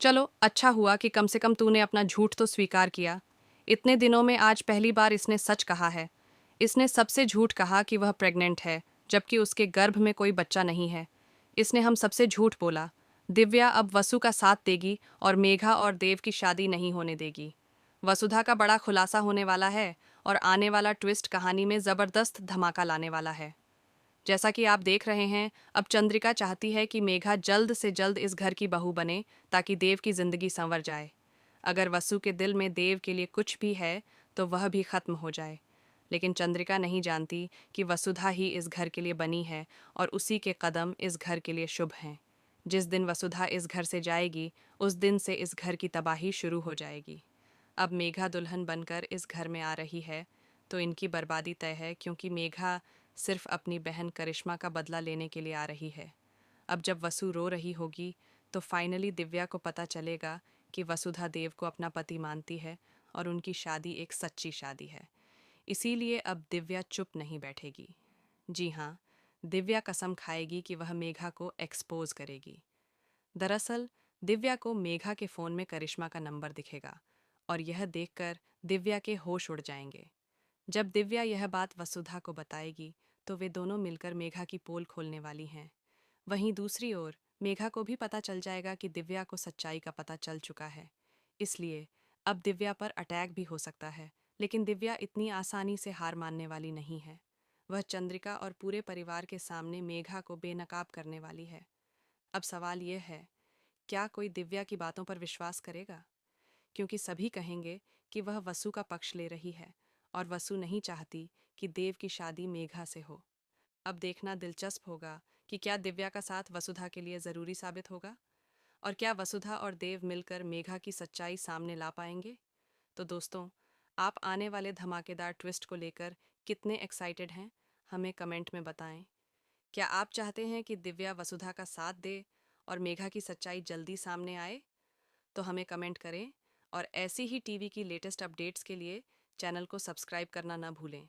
चलो अच्छा हुआ कि कम से कम तूने अपना झूठ तो स्वीकार किया। इतने दिनों में आज पहली बार इसने सच कहा है। इसने सबसे झूठ कहा कि वह प्रेग्नेंट है, जबकि उसके गर्भ में कोई बच्चा नहीं है। इसने हम सबसे झूठ बोला। दिव्या अब वसु का साथ देगी और मेघा और देव की शादी नहीं होने देगी। वसुधा का बड़ा खुलासा होने वाला है और आने वाला ट्विस्ट कहानी में जबरदस्त धमाका लाने वाला है। जैसा कि आप देख रहे हैं, अब चंद्रिका चाहती है कि मेघा जल्द से जल्द इस घर की बहू बने ताकि देव की जिंदगी संवर जाए। अगर वसु के दिल में देव के लिए कुछ भी है तो वह भी खत्म हो जाए। लेकिन चंद्रिका नहीं जानती कि वसुधा ही इस घर के लिए बनी है और उसी के कदम इस घर के लिए शुभ हैं। जिस दिन वसुधा इस घर से जाएगी, उस दिन से इस घर की तबाही शुरू हो जाएगी। अब मेघा दुल्हन बनकर इस घर में आ रही है तो इनकी बर्बादी तय है, क्योंकि मेघा सिर्फ अपनी बहन करिश्मा का बदला लेने के लिए आ रही है। अब जब वसु रो रही होगी तो फाइनली दिव्या को पता चलेगा कि वसुधा देव को अपना पति मानती है और उनकी शादी एक सच्ची शादी है। इसीलिए अब दिव्या चुप नहीं बैठेगी। जी हाँ, दिव्या कसम खाएगी कि वह मेघा को एक्सपोज करेगी। दरअसल दिव्या को मेघा के फ़ोन में करिश्मा का नंबर दिखेगा और यह देखकर दिव्या के होश उड़ जाएंगे। जब दिव्या यह बात वसुधा को बताएगी तो वे दोनों मिलकर मेघा की पोल खोलने वाली हैं। वहीं दूसरी ओर मेघा को भी पता चल जाएगा कि दिव्या को सच्चाई का पता चल चुका है। इसलिए अब दिव्या पर अटैक भी हो सकता है, लेकिन दिव्या इतनी आसानी से हार मानने वाली नहीं है। वह चंद्रिका और पूरे परिवार के सामने मेघा को बेनकाब करने वाली है। अब सवाल यह है, क्या कोई दिव्या की बातों पर विश्वास करेगा? क्योंकि सभी कहेंगे कि वह वसु का पक्ष ले रही है और वसु नहीं चाहती कि देव की शादी मेघा से हो। अब देखना दिलचस्प होगा कि क्या दिव्या का साथ वसुधा के लिए ज़रूरी साबित होगा और क्या वसुधा और देव मिलकर मेघा की सच्चाई सामने ला पाएंगे। तो दोस्तों, आप आने वाले धमाकेदार ट्विस्ट को लेकर कितने एक्साइटेड हैं, हमें कमेंट में बताएं। क्या आप चाहते हैं कि दिव्या वसुधा का साथ दे और मेघा की सच्चाई जल्दी सामने आए? तो हमें कमेंट करें और ऐसी ही टीवी की लेटेस्ट अपडेट्स के लिए चैनल को सब्सक्राइब करना ना भूलें।